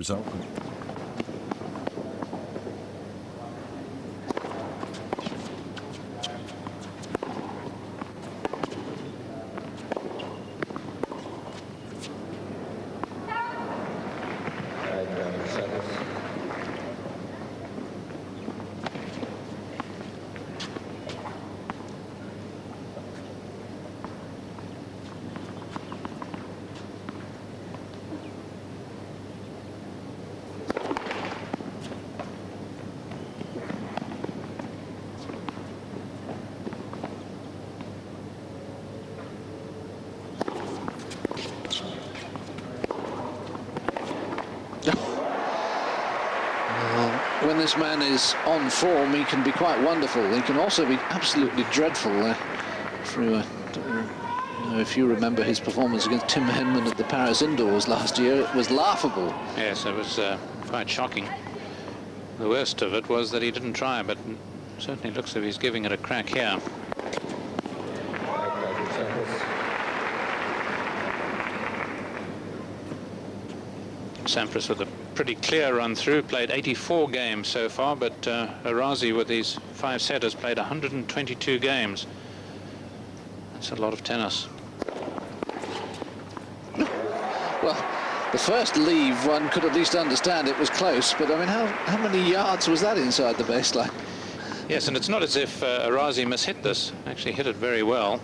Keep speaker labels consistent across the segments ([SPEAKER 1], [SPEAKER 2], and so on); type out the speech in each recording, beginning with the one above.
[SPEAKER 1] result.
[SPEAKER 2] When this man is on form, he can be quite wonderful. He can also be absolutely dreadful. If you remember his performance against Tim Henman at the Paris Indoors last year, it was laughable.
[SPEAKER 3] Yes, it was quite shocking. The worst of it was that he didn't try, but certainly looks as if he's giving it a crack here. Sampras with a pretty clear run through, played 84 games so far, but Arazi with these 5 setters played 122 games. That's a lot of tennis.
[SPEAKER 2] Well, the first leave, one could at least understand it was close, but I mean, how many yards was that inside the baseline?
[SPEAKER 3] Yes, and it's not as if Arazi mishit this, actually hit it very well.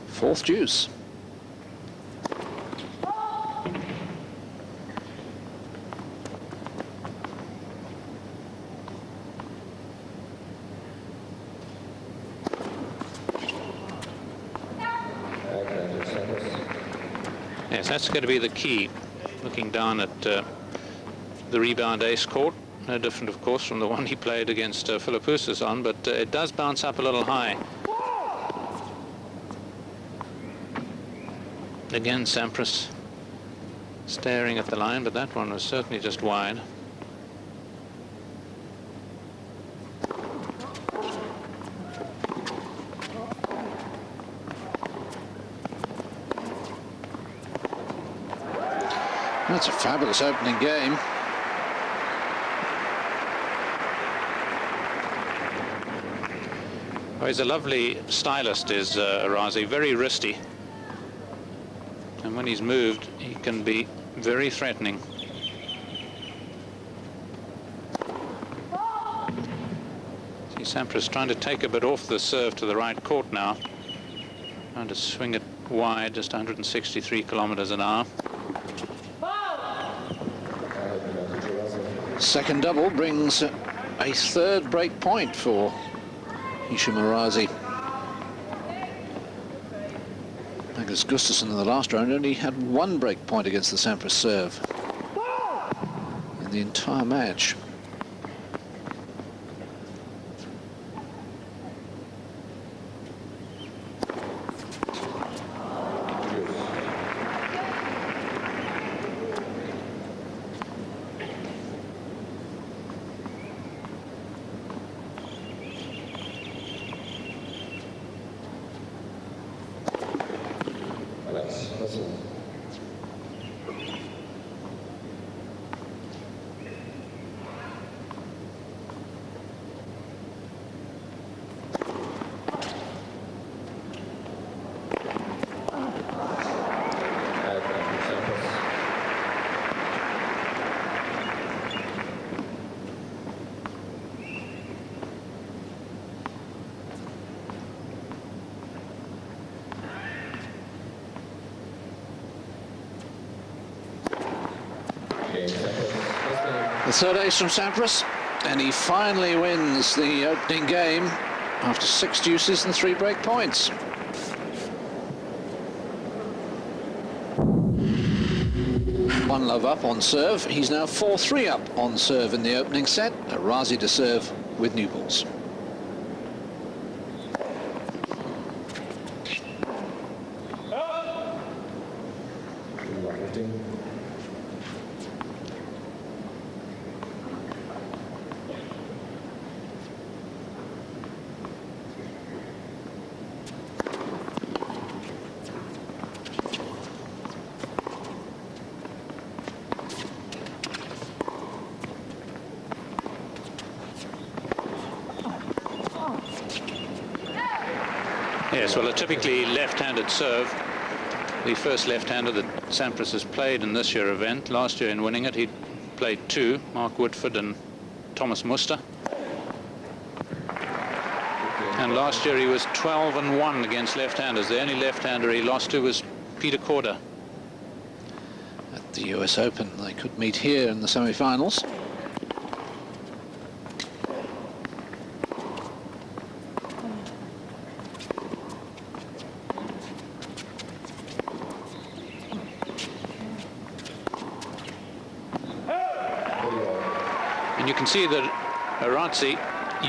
[SPEAKER 2] Fourth deuce.
[SPEAKER 3] Yes, that's going to be the key. Looking down at the rebound ace court, no different, of course, from the one he played against Philippoussis on, but it does bounce up a little high. Again, Sampras staring at the line, but that one was certainly just wide.
[SPEAKER 2] That's a fabulous opening game.
[SPEAKER 3] Oh, he's a lovely stylist, is Arazi, very wristy. And when he's moved, he can be very threatening. See Sampras trying to take a bit off the serve to the right court now. Trying to swing it wide, just 163 kilometers an hour.
[SPEAKER 2] Second double brings a third break point for Hicham Arazi. Magnus Gustafsson in the last round only had one break point against the Sampras serve in the entire match. The third ace from Sampras, and he finally wins the opening game after 6 deuces and 3 break points. One love up on serve. He's now 4-3 up on serve in the opening set. Arazi to serve with new balls.
[SPEAKER 3] Yes, well, a typically left-handed serve. The first left-hander that Sampras has played in this year event. Last year in winning it, he played two, Mark Woodford and Thomas Muster. And last year he was 12-1 against left-handers. The only left-hander he lost to was Peter Corder.
[SPEAKER 2] At the U.S. Open, they could meet here in the semi-finals.
[SPEAKER 3] And you can see that Arazi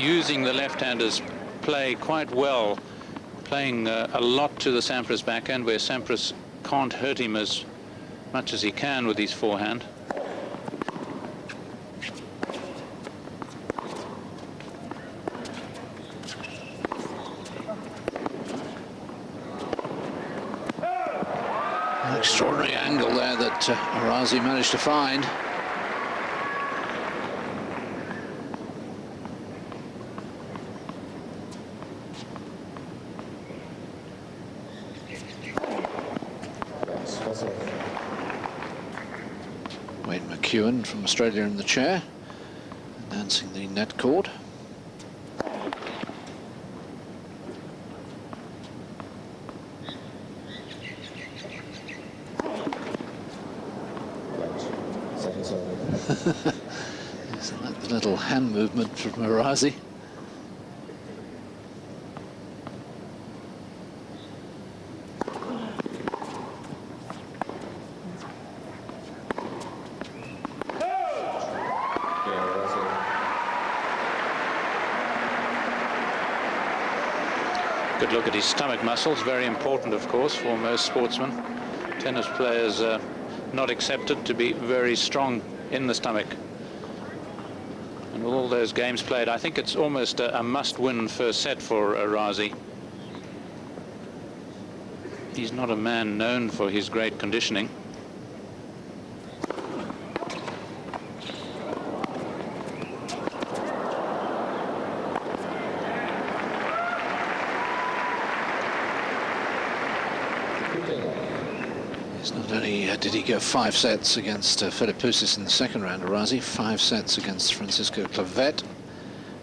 [SPEAKER 3] using the left-handers play quite well, playing a lot to the Sampras backhand, where Sampras can't hurt him as much as he can with his forehand.
[SPEAKER 2] An extraordinary angle there that Arazi managed to find. From Australia in the chair, announcing the net cord. Isn't that the little hand movement from Arazi?
[SPEAKER 3] Good look at his stomach muscles, very important, of course, for most sportsmen. Tennis players are not accepted to be very strong in the stomach. And with all those games played, I think it's almost a must-win first set for Arazi. He's not a man known for his great conditioning.
[SPEAKER 2] Not only did he go 5 sets against Philippoussis in the second round, Arazi, 5 sets against Francisco Clavet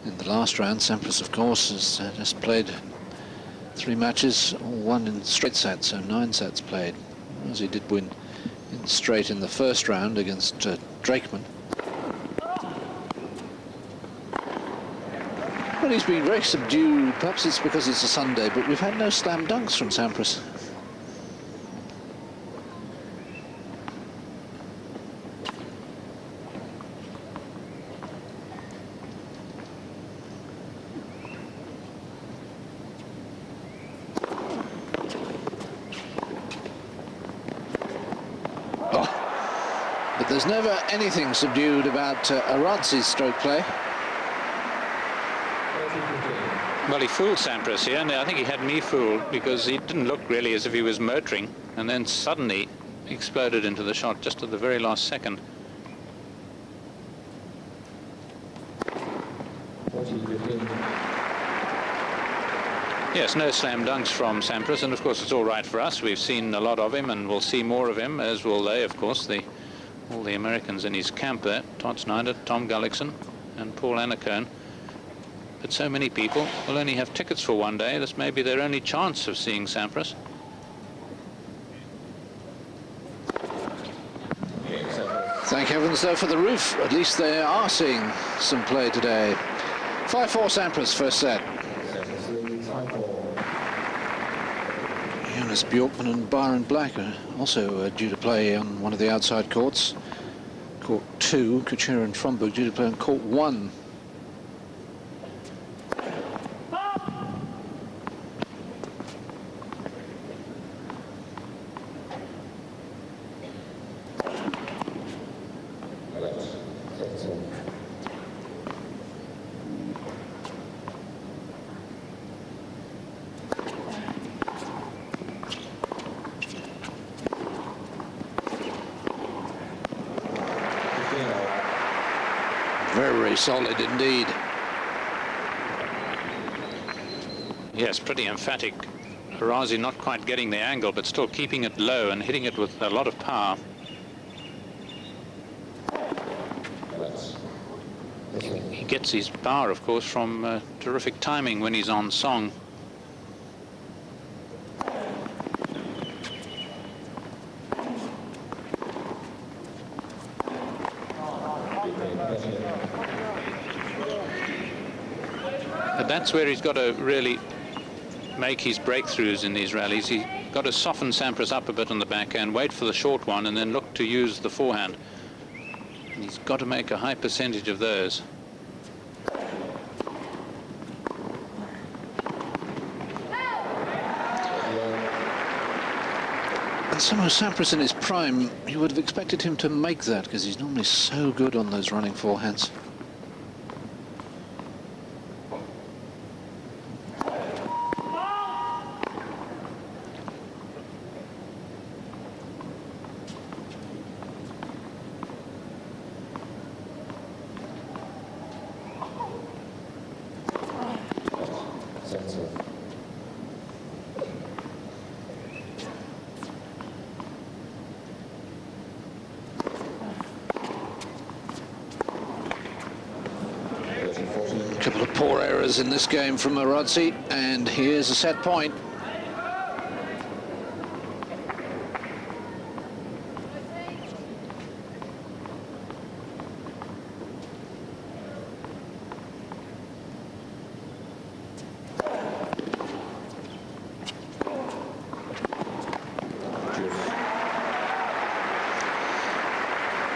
[SPEAKER 2] in the last round. Sampras, of course, has just played 3 matches, all won in straight sets, so 9 sets played. Arazi did win in straight in the first round against Drakeman. Well, he's been very subdued. Perhaps it's because it's a Sunday, but we've had no slam dunks from Sampras. But there's never anything subdued about Arazi's stroke play.
[SPEAKER 3] Well, he fooled Sampras here, and I think he had me fooled because he didn't look really as if he was motoring, and then suddenly exploded into the shot just at the very last second. Yes, no slam dunks from Sampras, and of course it's all right for us. We've seen a lot of him, and we'll see more of him, as will they, of course, all the Americans in his camp there, Todd Snyder, Tom Gullickson, and Paul Annacone. But so many people will only have tickets for one day. This may be their only chance of seeing Sampras.
[SPEAKER 2] Thank heavens, though, for the roof. At least they are seeing some play today. 5-4 Sampras, first set. Jonas Bjorkman and Byron Black are also due to play on one of the outside courts. Court 2, Kuchera and Fromberg due to play on court 1. Very solid indeed.
[SPEAKER 3] Yes, pretty emphatic Arazi not quite getting the angle, but still keeping it low and hitting it with a lot of power. He gets his power, of course, from terrific timing when he's on song. But that's where he's got to really make his breakthroughs in these rallies. He's got to soften Sampras up a bit on the backhand, wait for the short one, and then look to use the forehand. And he's got to make a high percentage of those.
[SPEAKER 2] And somehow Sampras in his prime, you would have expected him to make that, because he's normally so good on those running forehands. A couple of poor errors in this game from Arazi, and here's a set point.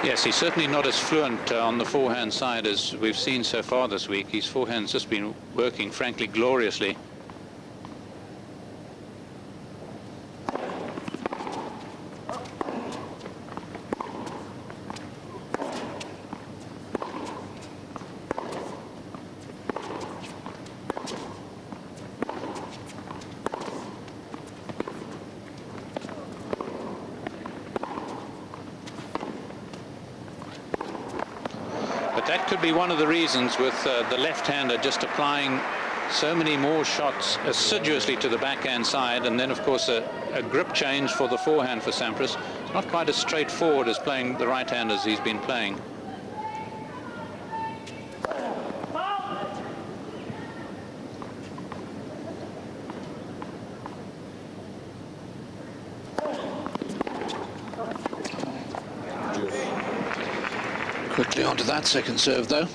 [SPEAKER 3] Yes, he's certainly not as fluent on the forehand side as we've seen so far this week. His forehand's just been working, frankly, gloriously. That could be one of the reasons with the left-hander just applying so many more shots assiduously to the backhand side, and then of course a grip change for the forehand for Sampras. It's not quite as straightforward as playing the right-hand as he's been playing.
[SPEAKER 2] Quickly onto that second serve, though.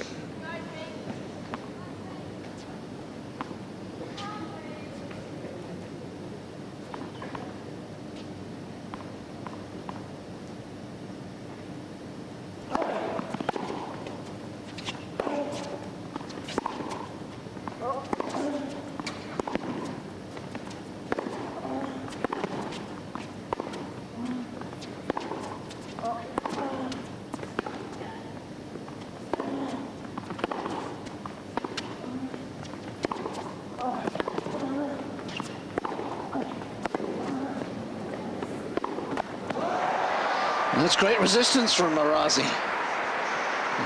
[SPEAKER 2] That's great resistance from Arazi.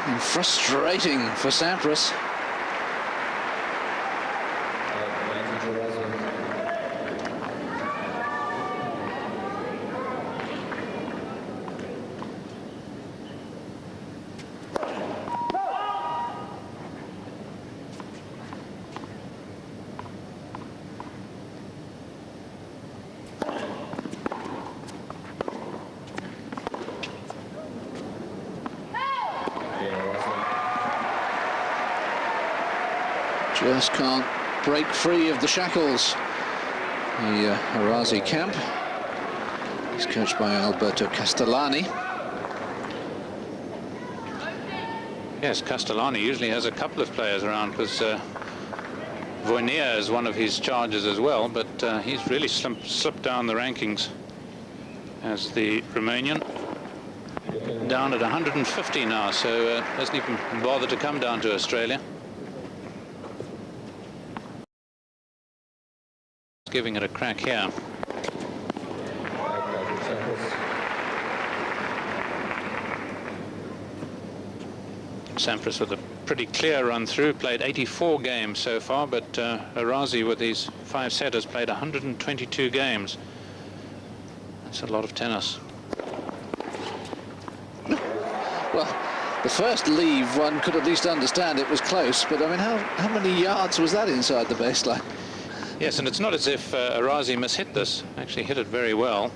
[SPEAKER 2] And frustrating for Sampras. Just can't break free of the shackles. The Arazi camp. He's coached by Alberto Castellani.
[SPEAKER 3] Yes, Castellani usually has a couple of players around, because Voynier is one of his charges as well, but he's really slipped down the rankings as the Romanian. Down at 150 now, so doesn't even bother to come down to Australia. Giving it a crack here. Sampras with a pretty clear run through, played 84 games so far, but Arazi with these 5 setters played 122 games. That's a lot of tennis.
[SPEAKER 2] Well, the first leave, one could at least understand it was close, but I mean, how many yards was that inside the baseline?
[SPEAKER 3] Yes, and it's not as if Arazi mishit this. Actually hit it very well.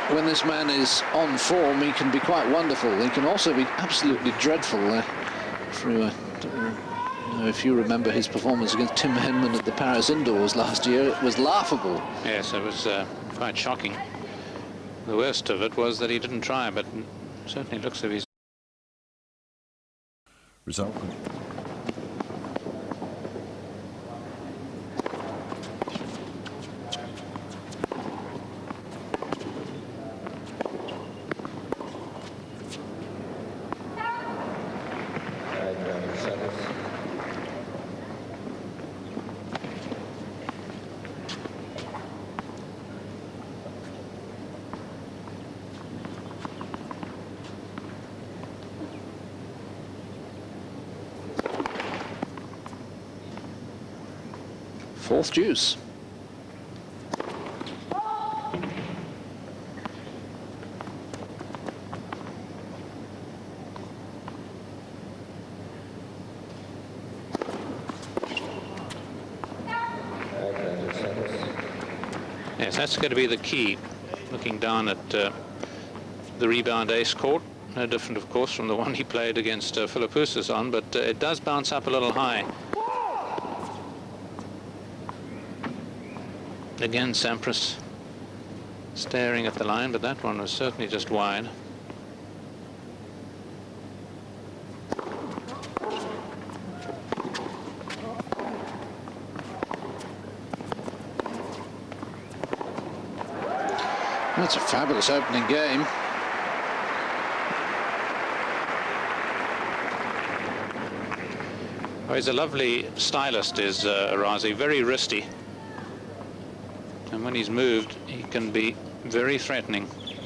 [SPEAKER 2] When this man is on form, he can be quite wonderful. He can also be absolutely dreadful. If you remember his performance against Tim Henman at the Paris Indoors last year, it was laughable.
[SPEAKER 3] Yes, it was quite shocking. The worst of it was that he didn't try, but it certainly looks as if he's...
[SPEAKER 1] Result.
[SPEAKER 2] Fourth deuce.
[SPEAKER 3] Yes, that's going to be the key. Looking down at the rebound ace court, no different, of course, from the one he played against Philippoussis on, but it does bounce up a little high. Again, Sampras staring at the line, but that one was certainly just wide.
[SPEAKER 2] That's a fabulous opening game.
[SPEAKER 3] Oh, he's a lovely stylist, is Arazi, very wristy. And when he's moved, he can be very threatening.